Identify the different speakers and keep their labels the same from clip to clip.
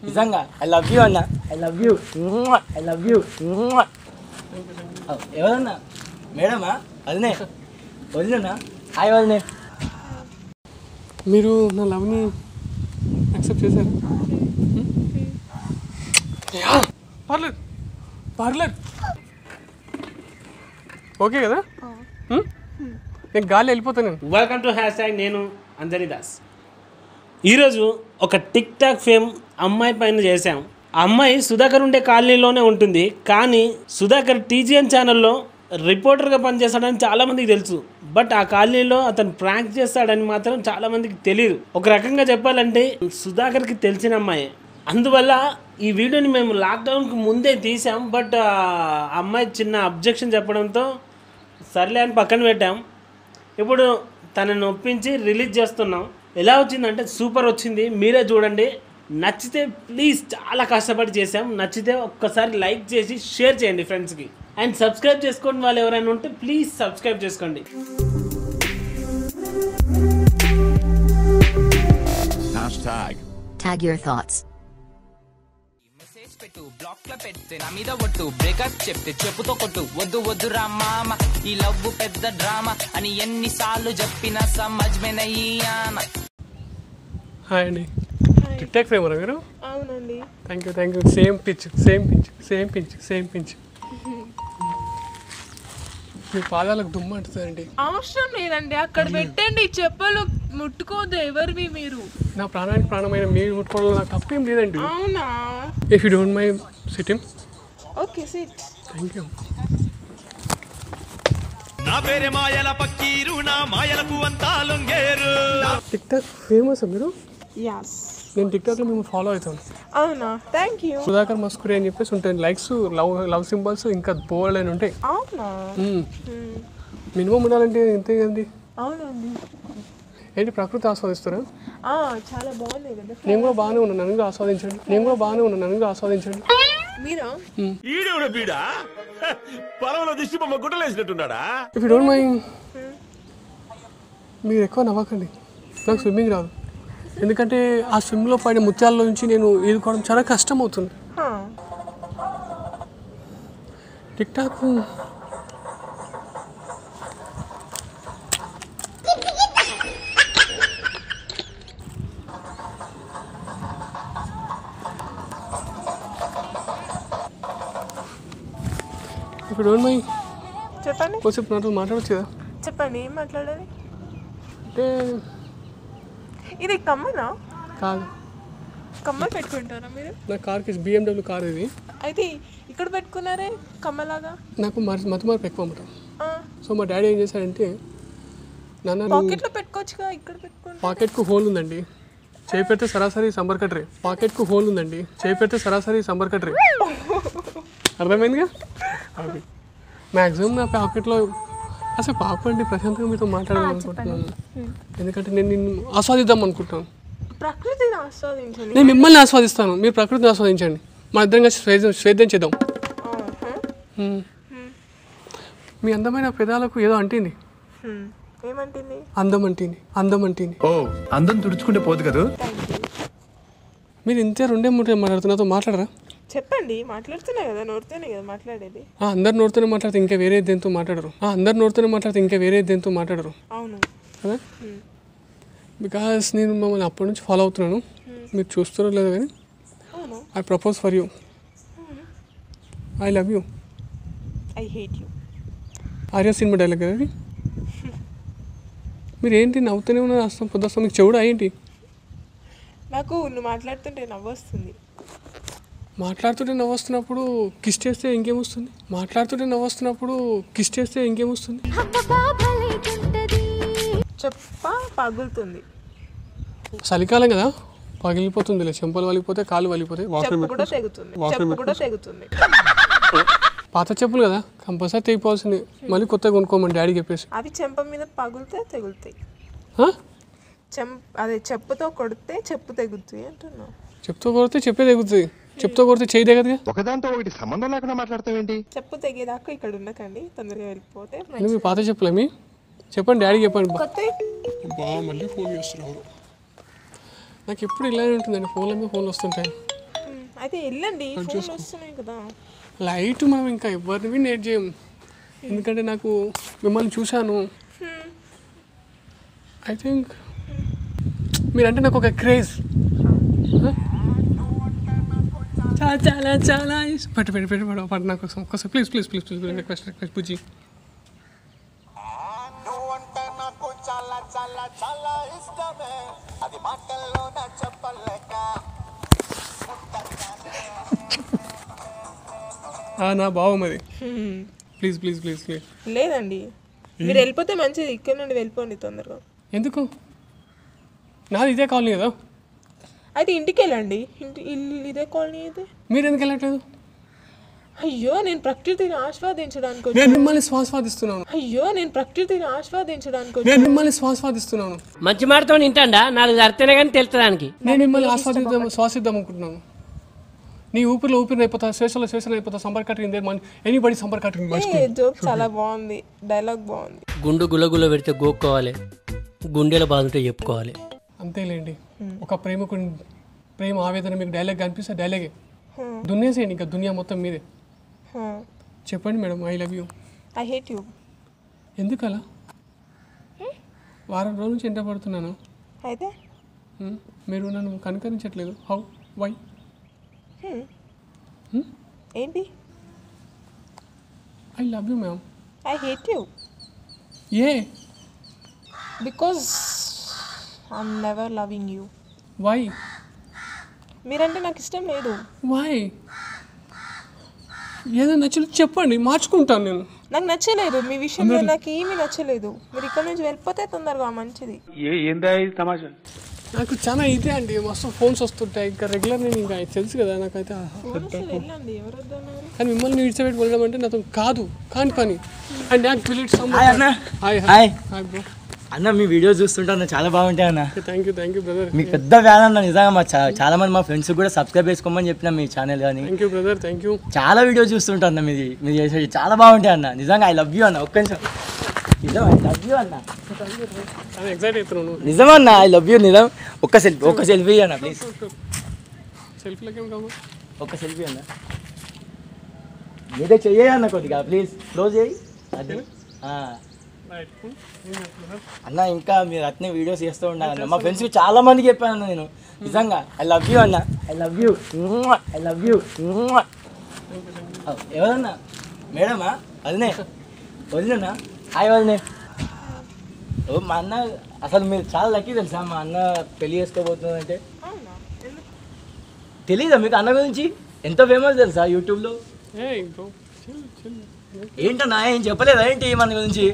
Speaker 1: నిజంగా I love you అన్న, I love you, I love you. ఎవరన్నా మేడమా? వదినే, వదిలేనా? హాయ్ వదినే.
Speaker 2: మీరు నా లవ్ని యాక్సెప్ట్ చేశారా? పర్లేదు పర్లేదు, ఓకే కదా? నేను గాలి వెళ్ళిపోతాను.
Speaker 3: వెల్కమ్ టు #, నేను అంజనీ దాస్. ఈరోజు ఒక టిక్ టాక్ ఫేమ్ అమ్మాయి పైన చేశాం. ఆ అమ్మాయి సుధాకర్ ఉండే కాలనీలోనే ఉంటుంది, కానీ సుధాకర్ టీజీఎన్ ఛానల్లో రిపోర్టర్గా పనిచేస్తాడని చాలామందికి తెలుసు. బట్ ఆ కాలనీలో అతను ప్రాంక్ చేస్తాడని మాత్రం చాలామందికి తెలియదు. ఒక రకంగా చెప్పాలంటే సుధాకర్కి తెలిసిన అమ్మాయి. అందువల్ల ఈ వీడియోని మేము లాక్డౌన్కి ముందే తీసాం. బట్ ఆ అమ్మాయి చిన్న అబ్జెక్షన్ చెప్పడంతో సర్లే అని పక్కన పెట్టాం. ఇప్పుడు తనని ఒప్పించి రిలీజ్ చేస్తున్నాం. ఎలా వచ్చిందంటే సూపర్ వచ్చింది, మీరే చూడండి. నచ్చితే ప్లీజ్, చాలా కష్టపడి చేసాం. నచ్చితే ఒక్కసారి లైక్ చేసి షేర్ చేయండి ఫ్రెండ్స్కి. అండ్ సబ్స్క్రైబ్ చేసుకోండి, వాళ్ళు ఎవరైనా ఉంటే ప్లీజ్ సబ్స్క్రైబ్ చేసుకోండి.
Speaker 4: Tag your thoughts.
Speaker 5: బ్లాక్ లో పెడితే నా మీద ఒట్టు, బ్రేకప్ చెప్తే చెప్పుతో కొట్టు, వద్దు వద్దు రా మామ ఈ లవ్ పెద్ద డ్రామా అని ఎన్నిసార్లు చెప్పినా సమజ్ మే నహీ ఆనా.
Speaker 2: హాయ్ అండి, టిక్ టాక్ ఫేమరా మీరు?
Speaker 6: అవునండి.
Speaker 2: Thank you. Same pinch. మీ పాదాలకు దుమ్ము అంటుందండి.
Speaker 6: అవసరం లేదండి, అక్కడ పెట్టండి. చెప్పులు ముట్టుకోవద్దు ఎవరివి మీరు.
Speaker 2: నా ప్రాణానికి ప్రాణమైన మీరు ముట్టుకోవడం నాకు తప్పేం లేదండి.
Speaker 6: అవునా?
Speaker 2: If you don't mind sitting.
Speaker 6: Okay, SIT.
Speaker 2: Thank you.
Speaker 7: నా పేరే మాయల పక్కీరు, నా మాయలకు అంతా లొంగేరు.
Speaker 2: టిక్ టాక్ ఫేమస్ మీరు?
Speaker 6: యాస్,
Speaker 2: నేను టిక్ టాక్లో మేము ఫాలో అవుతాను.
Speaker 6: అవునా? Thank you.
Speaker 2: సుధాకర్ మస్కురి అని చెప్పేసి ఉంటాయి లైక్స్, లవ్ సింబల్స్, ఇంకా బోల్డ్ అని ఉంటాయి.
Speaker 6: అవునా?
Speaker 2: మినిమం ఉండాలంటే ఇంతే కదండి.
Speaker 6: అవునండి.
Speaker 2: ఏంటి ప్రకృతి ఆస్వాదిస్తారా?
Speaker 6: చాలా బాగుంది కదా.
Speaker 2: నేను కూడా బాగానే ఉన్నాను, నన్ను కూడా ఆస్వాదించండి.
Speaker 6: మీరా?
Speaker 7: ఈడేవుడ బీడా పొలంలో దిష్టి బొమ్మ గుట్టలేసినట్టున్నాడా?
Speaker 2: ఇఫ్ యూ డోంట్ మైండ్, మీరు ఎక్కువ నవ్వకండి. నాకు స్విమ్మింగ్ రాదు, ఎందుకంటే ఆ స్విమ్లో పడిన ముత్యాల్లో నుంచి నేను ఈదుకోవడం చాలా కష్టం అవుతుంది. టిక్ టాక్ ఇప్పుడు డోంట్ మైండ్,
Speaker 6: చెప్పండి.
Speaker 2: కొంచెం నాతో మాట్లాడచ్చు కదా?
Speaker 6: చెప్పండి, ఏం మాట్లాడాలి?
Speaker 2: అంటే
Speaker 6: ఇది కమ్మనా?
Speaker 2: కాదు,
Speaker 6: కమ్మలు పెట్టుకుంటారా మీరు?
Speaker 2: నా కార్కి BMW కార్ ఇది.
Speaker 6: అయితే ఇక్కడ పెట్టుకున్నారే కమ్మలాగా.
Speaker 2: నాకు మతిమార్పు ఎక్కువ అన్నమాట. సో మా డాడీ ఏం చేశాడంటే, నాన్న
Speaker 6: పాకెట్లో పెట్టుకోవచ్చుగా, ఇక్కడ పెట్టుకోండి.
Speaker 2: పాకెట్కు హోల్ ఉందండి, చేయి పెడితే సరాసరి సంబర్ కట్రే. అర్థమైందిగా? అది మ్యాక్సిమం నా పాకెట్లో అసలు పాపండి ప్రశాంతంగా మీతో మాట్లాడాలనుకుంటున్నాను. ఎందుకంటే నేను నిన్ను ఆస్వాదిద్దాం అనుకుంటున్నాను.
Speaker 6: ప్రకృతిని ఆస్వాదించండి.
Speaker 2: నేను మిమ్మల్ని ఆస్వాదిస్తాను, మీరు ప్రకృతిని ఆస్వాదించండి. మా ఇద్దరం కలిసి స్వేదం చేద్దాం. మీ అందమైన పెదాలకు ఏదో అంటింది.
Speaker 6: ఏమంటుంది?
Speaker 2: అందం అంటింది.
Speaker 8: ఓ, అందం తుడుచుకుంటే పోదు కదా.
Speaker 2: మీరు ఇంతే రెండే మాట్లాడుతున్నాతో మాట్లాడరా?
Speaker 6: చెప్పండి, మాట్లాడుతున్నా కదా, నోరుతోనే కదా మాట్లాడేది.
Speaker 2: అందరు నోరుతోనే మాట్లాడితే ఇంకా వేరే దేంతో మాట్లాడరు.
Speaker 6: అవును
Speaker 2: కదా? బికాస్ నేను మమ్మల్ని అప్పటి నుంచి ఫాలో అవుతున్నాను. మీరు చూస్తున్నారో లేదో కానీ I propose for you, I love you,
Speaker 6: I hate you.
Speaker 2: Arya cinema dialogue కదా అది. మీరు ఏంటి నవ్వుతూనే ఉన్నారు? అస్తం పొద్దుస్తాం, మీకు చెవుడా ఏంటి?
Speaker 6: నాకు నువ్వు మాట్లాడుతుంటే నవ్వొస్తుంది.
Speaker 2: మాట్లాడుతుంటే నవ్వొస్తున్నప్పుడు కిస్ చేస్తే ఇంకేమొస్తుంది?
Speaker 6: చెప్ప పగులుతుంది.
Speaker 2: చలికాలం కదా, పగిలిపోతుందిలే. చెంపలు వలిగిపోతే, కాళ్ళు వలిగిపోతే,
Speaker 6: చెప్పు కూడా తెగుతుంది.
Speaker 2: పాత చెప్పులు కదా, కంపల్సరీ తెగిపోవాల్సింది. మళ్ళీ కొత్తగా కొనుక్కోమని డాడీ చెప్పేసి.
Speaker 6: అవి చెంప మీద పగులితే తెగులుతాయి. అదే చెప్పుతో కొడితే చెప్పు తెగుతుంది అంటున్నావు.
Speaker 2: చెప్పుతో కొడితే చెప్పే తెగుతుంది, చెప్పుతో కొడితే చేయి తెగదుగా.
Speaker 8: ఒకదాంతో ఒకటి సంబంధం లేకుండా మాట్లాడతావేంటి?
Speaker 6: చెప్పు తెగేదాకా ఇక్కడ ఉండకండి, తొందరగా వెళ్ళిపోతే.
Speaker 2: మీ పాత చెప్పులు మీ చెప్పండి, డాడీ చెప్పండి.
Speaker 6: కొత్త
Speaker 2: మళ్ళీ ఫోన్ చేస్తున్నారు. నాకు ఎప్పుడు ఇలానే ఉంటుందండి, ఫోన్ల మీద ఫోన్లు వస్తుంటాయి.
Speaker 6: అయితే వెళ్ళండి, ఫోన్ వస్తున్నాయి కదా.
Speaker 2: లైట్ మనం ఇంకా ఎవరిని నేట్ చేయం, ఎందుకంటే నాకు మిమ్మల్ని చూశాను. ఐ థింక్ మీరంటే నాకు ఒక క్రేజ్, చాలా చాలా చాలా పట్టు పెట్టి పెట్టి పట్టు నాకు ఒకసారి please please please please request request Pooji. నా భావం అది, ప్లీజ్ ప్లీజ్ ప్లీజ్ ప్లీజ్.
Speaker 6: లేదండి, మీరు వెళ్ళిపోతే మంచిది, ఇక్కడ నుండి వెళ్ళిపోండి తొందరగా.
Speaker 2: ఎందుకు? నాది ఇదే కాలనీ కదా.
Speaker 6: అయితే ఇంటికి వెళ్ళండి, ఇల్లు ఇదే కాలనీ అయితే.
Speaker 2: మీరు ఎందుకు వెళ్ళట్లేదు?
Speaker 6: అయ్యో నేను ప్రకృతిని ఆస్వాదించడానికి
Speaker 2: నేను మిమ్మల్ని స్వాస్వాదిస్తున్నాను.
Speaker 6: అయ్యో నేను ప్రకృతిని ఆస్వాదించడానికి
Speaker 2: నేను మిమ్మల్ని స్వాస్వాదిస్తున్నాను.
Speaker 1: మంచి మాటతో వింటాండా, నాలుగు అర్థనే కానీ తెలుస్తడానికి.
Speaker 2: నేను మిమ్మల్ని శ్వాసిద్దాం అనుకుంటున్నాను. నీ ఊపిరిలో ఊపిరి అయిపోతా, శ్వాసలో శ్వాసలు అయిపోతా. సంపర్ కటింగ్ ఎనీబడి సంపర్ కటింగ్.
Speaker 6: జోక్ చాలా బాగుంది, డైలాగ్ బాగుంది.
Speaker 1: గుండు గులగుల పెడితే గోక్కోవాలి, గుండెల బాధంటే చెప్పుకోవాలి.
Speaker 2: అంతేలేండి, ఒక ప్రేమకు ప్రేమ ఆవేదన మీకు డైలాగ్ కనిపిస్తే డైలాగే దున్నేసేయండి, ఇంకా దునియా మొత్తం మీదే. చెప్పండి madam, I love you.
Speaker 6: I hate you.
Speaker 2: ఎందుకు అలా? వారం రోజుల నుంచి ఎంట పడుతున్నాను,
Speaker 6: అయితే
Speaker 2: మీరు నన్ను కనుకరించట్లేదు. హౌ? వై?
Speaker 6: ఏంటి?
Speaker 2: I love you ma'am.
Speaker 6: I hate you.
Speaker 2: ఏ?
Speaker 6: Because I'm never loving you.
Speaker 2: Why?
Speaker 6: మీరంటే నాకు ఇష్టం లేదు.
Speaker 2: వై? ఏదో నచ్చలేదు చెప్పండి, మార్చుకుంటాను నేను.
Speaker 6: నాకు నచ్చలేదు మీ విషయంలో, నాకు ఏమీ నచ్చలేదు. మీరు ఇక్కడ నుంచి వెళ్ళిపోతే తొందరగా మంచిది.
Speaker 2: నాకు చాలా ఇదే అండి, మస్తు ఫోన్స్ వస్తుంటాయి ఇంకా రెగ్యులర్. నేను ఇంకా తెలుసు కదా నాకైతే.
Speaker 6: వెళ్ళండి, ఎవరు వద్దన్నారు.
Speaker 2: కానీ మిమ్మల్ని విడిచిపెట్టి వెళ్ళడం అంటే నాతో కాదు, కాని పని. అండ్ నాకు హాయ్ బ్రో.
Speaker 1: అన్న మీ వీడియోస్ చూస్తుంటా అన్న, చాలా బాగుంటాయి అన్న.
Speaker 2: Thank you brother.
Speaker 1: మీకు పెద్ద ఫ్యాన్ అన్న నిజంగా. మా చాలా మంది మా ఫ్రెండ్స్ కూడా సబ్స్క్రైబ్ చేసుకోమని చెప్పిన మీ ఛానల్. కానీ
Speaker 2: thank you brother, thank you.
Speaker 1: చాలా వీడియోస్ చూస్తుంటా అన్న, మీరు చేసేది చాలా బాగుంటాయి అన్న. నిజంగా ఐ లవ్ యూ అన్న. ఒక్క నిమిషం, నిజం ఐ లవ్ యూ అన్న.
Speaker 2: చాలా ఎక్సైట్ అవుతున్నాను.
Speaker 1: నిజమన్నా ఐ లవ్ యూ. నిజం. ఒక్క సెల్ఫీ అన్న ప్లీజ్.
Speaker 2: సెల్ఫీలకేం కావు,
Speaker 1: ఒక్క సెల్ఫీ అన్న. మీదే చెయ్యన్న కొద్దిగా ప్లీజ్, క్లోజ్ చేయి అది. అన్న ఇంకా మీరు అట్నే వీడియోస్ చేస్తూ ఉండాలన్న. మా ఫ్రెండ్స్కి చాలా మందికి చెప్పాను అన్న నేను. నిజంగా ఐ లవ్ యూ అన్న. I love you, I love you. ఎవరన్నా? మేడమా? వదినే? వదిలేనా? హాయ్ వదినే. ఓ మా అన్న అసలు మీరు చాలా లక్కీ తెలుసా, మా అన్న పెళ్లి చేసుకోబోతుందంటే. తెలీదా మీకు అన్న గురించి? ఎంత ఫేమస్ తెలుసా యూట్యూబ్లో? ఏంటన్నా ఏం చెప్పలేదా ఏంటి మన గురించి?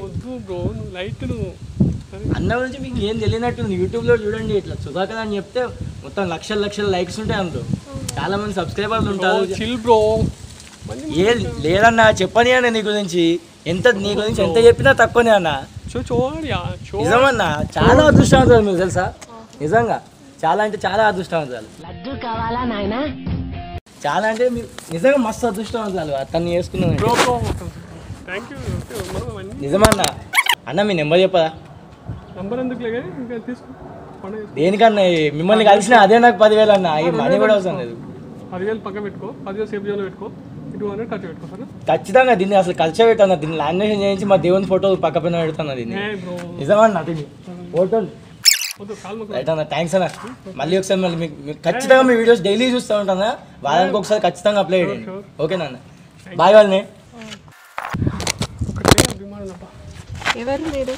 Speaker 1: అన్న గురించి మీకు ఏం తెలియనట్టుంది. యూట్యూబ్లో చూడండి, ఇట్లా సుధాకర్ అని చెప్తే మొత్తం లక్షల లైక్స్ ఉంటాయి అందులో. చాలా మంది సబ్స్క్రైబర్లు ఉంటారు. ఏ లేదన్నా చెప్పని అన్న నీ గురించి. నీ గురించి ఎంత చెప్పినా తక్కువనే అన్న. నిజమన్నా చాలా అదృష్టవంతాలు మీరు తెలుసా. నిజంగా చాలా అంటే చాలా అదృష్టవంతాలు. చాలా అంటే మీరు నిజంగా మస్తు అదృష్టవంతాలు అతన్ని చేసుకున్నాను. నిజమన్నా. అన్న మీ నెంబర్ చెప్పదా? దేనికన్నా మిమ్మల్ని కలిసిన అదే నాకు 10,000 అన్న. మనీ కూడా అవసరం లేదు.
Speaker 2: 10,000 పక్క పెట్టుకో, 10,000 సేఫ్ జోన్లో పెట్టుకో, 200 ఖర్చు పెట్టుకో సార్.
Speaker 1: ఖచ్చితంగా దీన్ని అసలు ఖర్చు పెట్టాను. దీన్ని లామినేషన్ చేయించి మా దేవుని ఫోటో పక్క పైన పెడతాను. దీన్ని నిజమన్నా దీన్ని ఫోటోలు రైట్ అన్న. థ్యాంక్స్ అన్న. మళ్ళీ ఒకసారి మళ్ళీ మీకు ఖచ్చితంగా మీ వీడియోస్ డైలీ చూస్తూ ఉంటాను. వారానికి ఒకసారి ఖచ్చితంగా అప్లై చేయండి. ఓకేనా అన్న? బాయ్ వాళ్ళని.
Speaker 6: ఎవరు మీరు?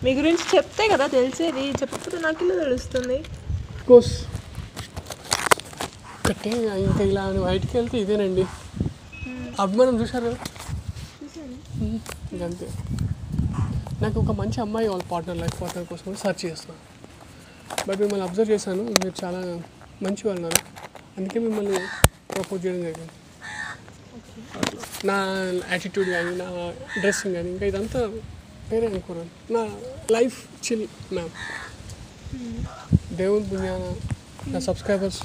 Speaker 6: మీ గురించి చెప్తే కదా తెలిసేది, చెప్పకపోతే నాకు ఇలా తెలుస్తుంది.
Speaker 2: కోర్స్ కట్టే ఇంకా ఇలా బయటికి వెళ్తే ఇదేనండి అభిమానం. చూశారు కదా, ఇంకంతే. నాకు ఒక మంచి అమ్మాయి వాళ్ళ లైఫ్ పార్ట్నర్ కోసం సర్చ్ చేస్తున్నాను. బట్ మిమ్మల్ని అబ్జర్వ్ చేశాను, మీరు చాలా మంచి వాళ్ళు ఉన్నారు. అందుకే మిమ్మల్ని ప్రపోజ్ చేయడం జరిగింది. నా యాటిట్యూడ్ కానీ, నా డ్రెస్సింగ్ కానీ, ఇంకా ఇదంతా వేరే అనుకున్నాను. నా లైఫ్ చిల్ మ్యామ్. దేవుని పుణ్యాన నా సబ్స్క్రైబర్స్,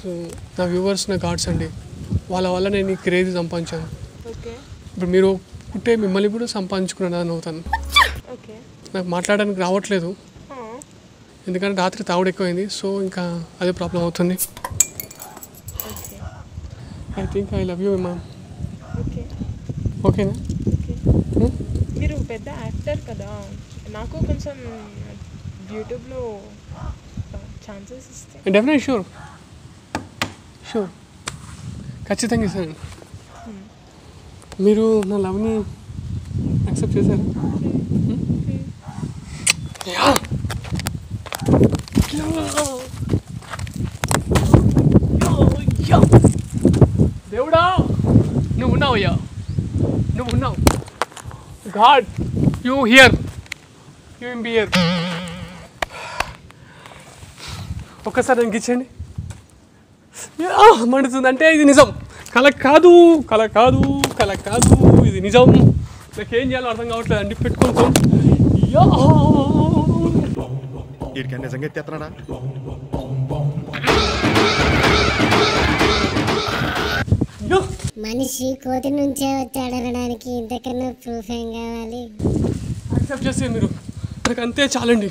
Speaker 2: నా వ్యూవర్స్, నా గాడ్స్ అండి. వాళ్ళ వల్ల నేను ఈ క్రేజ్ సంపాదించాను. ఇప్పుడు మీరు పుట్టే మిమ్మల్ని కూడా సంపాదించుకున్నాను అని అవుతాను. నాకు మాట్లాడడానికి రావట్లేదు, ఎందుకంటే రాత్రి తాగుడు ఎక్కువైంది. సో ఇంకా అదే ప్రాబ్లం అవుతుంది. I think I love you ma'am.
Speaker 6: Okay
Speaker 2: ఓకేనా?
Speaker 6: ఓకే. మీరు పెద్ద యాక్టర్ కదా, నాకు కొంచెం యూట్యూబ్లో ఛాన్సెస్ ఇస్తే.
Speaker 2: డెఫినెట్ షూర్ ఖచ్చితంగా ఇస్తాను. మీరు నా లవ్ని యాక్సెప్ట్ చేశారా? దేవుడా నువ్వు ఉన్నావయ్యా, నువ్వు ఉన్నావు. God you here, you in be here. ఒక్కసారి నాకు ఇచ్చేయండి. మండుతుంది అంటే ఇది నిజం, కల కాదు, ఇది నిజం. నాకేం చేయాలో అర్థం కావట్లేదు అండి. పెట్టుకోను
Speaker 8: వీడికి నిజంగా ఎత్తేస్తున్నాడా?
Speaker 4: మనిషి కోతి నుంచే వచ్చాడనడానికి ఇంతకన్నా ప్రూఫ్ ఏం కావాలి?
Speaker 2: యాక్సెప్ట్ చేస్తే మీరు నాకు అంతే చాలండి.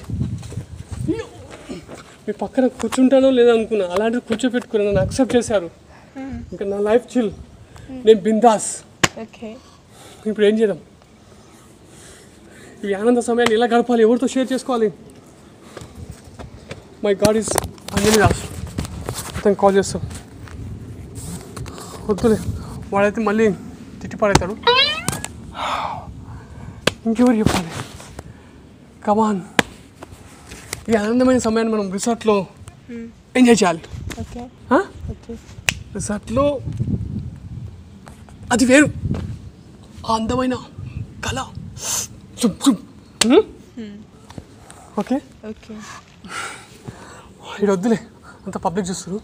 Speaker 2: మీ పక్కన కూర్చుంటానో లేదా అనుకున్నా, అలాంటిది కూర్చోపెట్టుకున్నా, నన్ను యాక్సెప్ట్ చేశారు. ఇంకా నా లైఫ్ చిల్, నేను బిందాస్.
Speaker 6: ఓకే,
Speaker 2: ఇప్పుడు ఏం చేద్దాం? ఈ ఆనంద సమయాన్ని ఎలా గడపాలి, ఎవరితో షేర్ చేసుకోవాలి? My God is Anjani Das. అతను కాల్ చేస్తాం. వద్దులే, వాడైతే మళ్ళీ తిట్టిపాడవుతాడు. ఇంకెవరు చెప్పాలి? కమాన్, ఈ ఆనందమైన సమయాన్ని మనం రిసార్ట్లో ఎంజాయ్ చేయాలి.
Speaker 6: Okay okay.
Speaker 2: రిసార్ట్లో అది వేరు, ఆ అందమైన కళ. Okay
Speaker 6: okay.
Speaker 2: ఇది వద్దులే, అంత పబ్లిక్ చూస్తారు.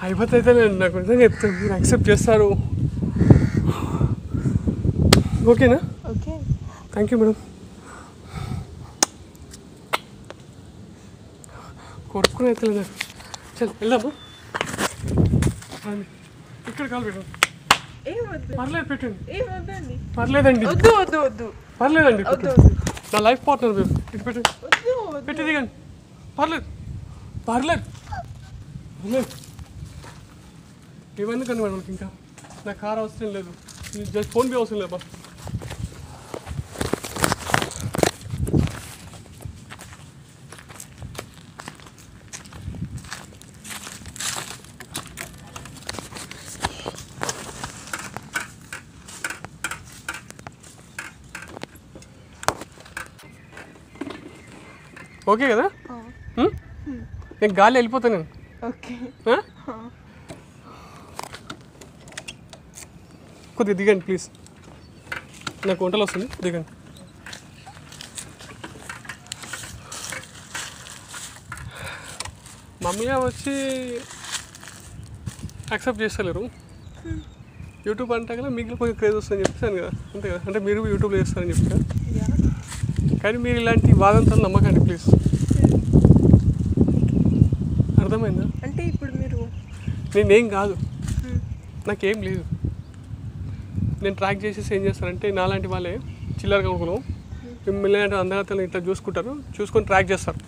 Speaker 2: అయిపోతే అయితే నేను నాకు నిజంగా చెప్తాను, మీరు యాక్సెప్ట్ చేస్తారు. ఓకేనా?
Speaker 6: ఓకే.
Speaker 2: Thank you madam. కొరుక్కుని అయితే లేదు. చల్ వెళ్దాము. ఇక్కడ కాల్ పెట్టండి. పర్లేదు పెట్టండి. పర్లేదండి,
Speaker 6: వద్దు.
Speaker 2: పర్లేదండి. నా లైఫ్ పార్ట్నర్ మీరు. ఇటు పెట్టండి, పెట్టి దిగండి. పర్లేదు. ఇవన్నీ కానీ మేడం ఇంకా నా కార్ అవసరం లేదు, జస్ట్ ఫోన్ పే అవసరం లేదు. ఓకే కదా? నేను గాలి వెళ్ళిపోతాను నేను.
Speaker 6: ఓకే.
Speaker 2: కొద్దిగా దిగండి ప్లీజ్, నాకు వంటలు వస్తుంది, దిగండి. మమ్మీ వచ్చి యాక్సెప్ట్ చేస్తలేరు. యూట్యూబ్ అంటే కదా మీకు కొంచెం క్రేజ్ వస్తుందని చెప్పాను కదా, అంతే కదా? అంటే మీరు యూట్యూబ్లో చేస్తారని చెప్పారు, కానీ మీరు ఇలాంటి వాదంతాలు నమ్మకండి ప్లీజ్. అర్థమైందా?
Speaker 6: అంటే ఇప్పుడు మీరు
Speaker 2: నేనేం కాదు, నాకేం లేదు. నేను ట్రాక్ చేసేసి ఏం చేస్తానంటే, నాలాంటి వాళ్ళే చిల్లర కొనుక్కును మిమ్మల్ని అంటే అందగతలు ఇట్లా చూసుకొని ట్రాక్ చేస్తారు.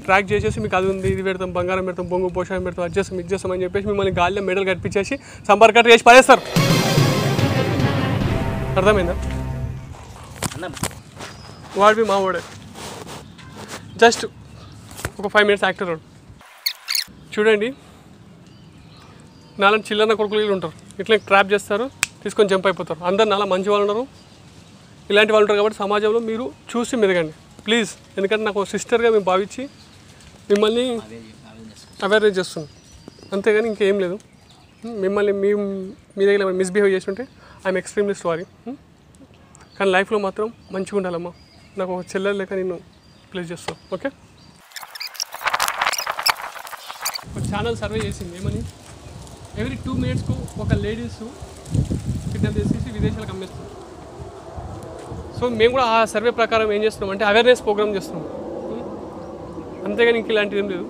Speaker 2: ట్రాక్ చేసేసి మీకు అది ఉంది, ఇది పెడతాం, బంగారం పెడతాం, బొంగు పోషాయం పెడతాం, అది చేస్తాం, ఇది చేస్తాం అని చెప్పేసి మిమ్మల్ని గాలిలో మెడల్ కట్టించేసి సంపర్కట్ చేసి పడేస్తారు. అర్థమైందా? వాడివి మా వాడే, జస్ట్ ఒక 5 minutes యాక్టర్ వాడు. చూడండి, నాలుగు చిల్లర కొడుకులు ఉంటారు, ఇట్లా ట్రాప్ చేస్తారు, తీసుకొని జంప్ అయిపోతారు. అందరు నాలా మంచి వాళ్ళు ఉన్నారు, ఇలాంటి వాళ్ళు ఉంటారు. కాబట్టి సమాజంలో మీరు చూసి మెదగండి ప్లీజ్. ఎందుకంటే నాకు సిస్టర్గా మేము భావించి మిమ్మల్ని అవేర్నెస్ చేస్తున్నాం, అంతేగాని ఇంకేం లేదు. మిమ్మల్ని మీ దగ్గర మిస్బిహేవ్ చేస్తుంటే ఐఎమ్ ఎక్స్ట్రీమ్లీ సారీ. కానీ లైఫ్లో మాత్రం మంచిగా ఉండాలమ్మా. నాకు ఒక చెల్లెలు లేక నేను ప్లేస్ చేస్తాను. ఓకే, ఒక ఛానల్ సర్వే చేసింది ఏమని, ఎవ్రీ 2 minutesకు ఒక లేడీస్ కిడ్నాప్ చేసేసి విదేశాలకు అమ్మేస్తాం. సో మేము కూడా ఆ సర్వే ప్రకారం ఏం చేస్తున్నాం అంటే అవేర్నెస్ ప్రోగ్రామ్ చేస్తున్నాం, అంతేగాని ఇంక ఇలాంటిది ఏం లేదు.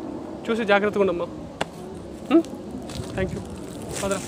Speaker 2: చూసి జాగ్రత్తగా ఉండమ్మా. Thank you. పదరా.